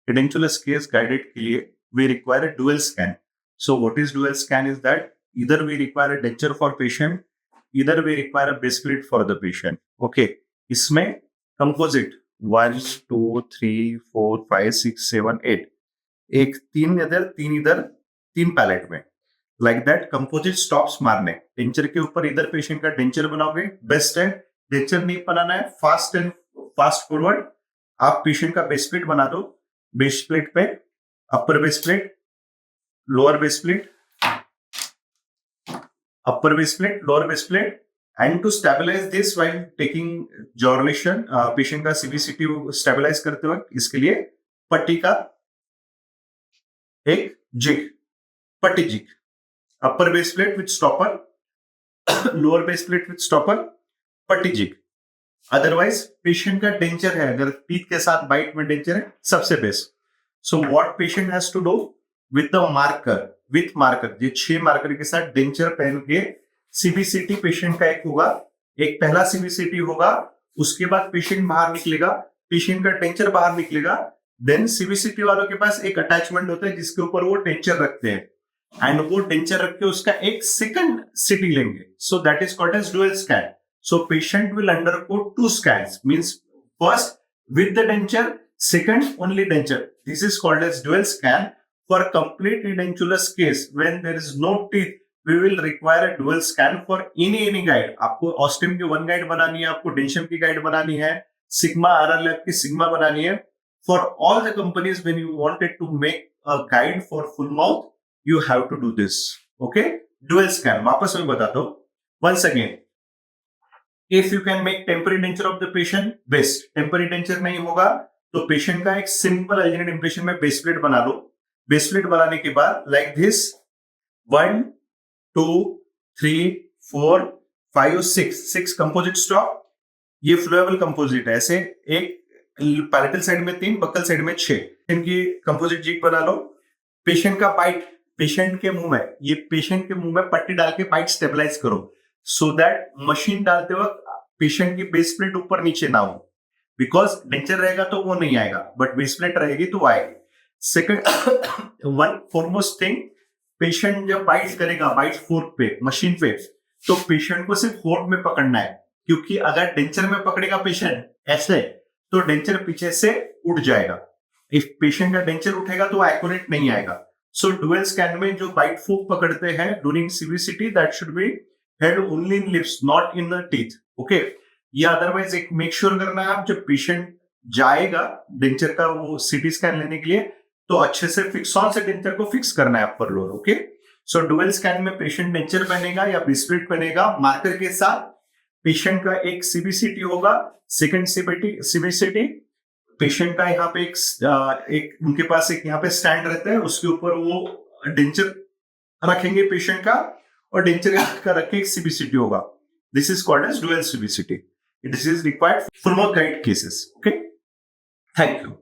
edentulous case guided के लिए we require a dual scan. So what is dual scan is that either we require a denture for patient, either we require a base plate for the patient. Okay, इसमें composite 1 2 3 4 5 6 7 8 एक तीन इधर तीन palette में like that composite stops मारने denture के ऊपर इधर पेशेंट का डेंचर बनाओगे बेस्ट है. डेंचर नहीं बनाना है फास्ट फॉरवर्ड आप पेशेंट का बेस प्लेट बना दो. बेस प्लेट पे upper base plate, lower base plate, upper base plate, lower base plate. And to stabilize this while taking jaw relation patient का सीबीसीटी स्टेबलाइज करते वक्त इसके लिए पट्टी का एक जिग, पट्टी jig, upper base plate with stopper, lower base plate with stopper, पट्टी जिग. अदरवाइज पेशेंट का डेंचर है, अगर टीथ के साथ बाइट में डेंचर है सबसे best. So what patient has to do with the marker, with marker, ये 6 मार्कर के साथ डेंचर पहन के सीबीसीटी पेशेंट का एक होगा, एक पहला सीबीसीटी होगा, उसके बाद पेशेंट बाहर निकलेगा, पेशेंट का डेंचर बाहर निकलेगा. देन सीबीसीटी वालों के पास एक अटैचमेंट होता है जिसके ऊपर वो डेंचर रखते हैं एंड वो डेंचर रख के उसका एक सेकंड सिटी लेंगे. So that is called as dual scan. So patient will undergo 2 scans, means first with the denture, second only denture. This is called as dual scan. For complete edentulous case, when there is no teeth, we will require a dual scan for any guide. आपको ऑस्टिम की 1 guide बनानी है, आपको डेंशियम की guide बनानी है, sigma RR lab की sigma बनानी है. For all the companies, when you wanted to make a guide for full mouth, you have to do this. Okay, dual scan. वापस मैं बताता हूँ. Once again. If you can make temporary denture of the patient, best. Temporary denture नहीं होगा तो patient का एक simple alternate impression में बेस प्लेट बना लो. बेस प्लेट बनाने के बाद लाइक दिस 1 2 3 4 5 6 कंपोजिट स्टॉप. ये फ्लोएबल कंपोजिट है. ऐसे एक पैलेटल साइड में 3, बक्कल साइड में 6 इनकी कंपोजिट जिग बना लो. पेशेंट का पाइट पेशेंट के मुंह में, ये पेशेंट के मुंह में पट्टी डाल के पाइट स्टेबलाइज करो सो दैट मशीन डालते वक्त पेशेंट की बेस प्लेट ऊपर नीचे ना हो. बिकॉज डेंचर रहेगा तो वो नहीं आएगा, बट बेस प्लेट रहेगी तो आएगी. Second one foremost thing, patient जब बाइट करेगा बाइट फोर्क पे मशीन पे, तो पेशेंट को सिर्फ फोर्क में पकड़ना है, क्योंकि अगर डेंचर में पकड़ेगा पेशेंट ऐसे तो डेंचर पीछे से उठ जाएगा. इफ पेशेंट का डेंचर उठेगा तो एक्यूरेट नहीं आएगा. सो डुअल स्कैन में जो बाइट फोर्क पकड़ते हैं during CVCT, that should be held only in lips, not in the teeth. Okay, या अदरवाइज एक मेक श्योर करना है आप जब पेशेंट जाएगा डेंचर का वो सीटी स्कैन लेने के लिए तो अच्छे से फिक्स ऑन से डेंचर को फिक्स करना है अपर लोअर. ओके, सो डुअल स्कैन में पेशेंट डेंचर पहनेगा या बेस प्लेट पहनेगा मार्कर के साथ. पेशेंट का एक सीबीसीटी होगा, सेकंड सीबीसीटी पेशेंट का यहाँ पे एक उनके पास एक यहाँ पे स्टैंड रहता है, उसके ऊपर वो डेंचर रखेंगे पेशेंट का और डेंचर का रख के एक सीबीसीटी होगा. This is called as dual CBCT. This is required for full mouth guide cases. Okay. Thank you.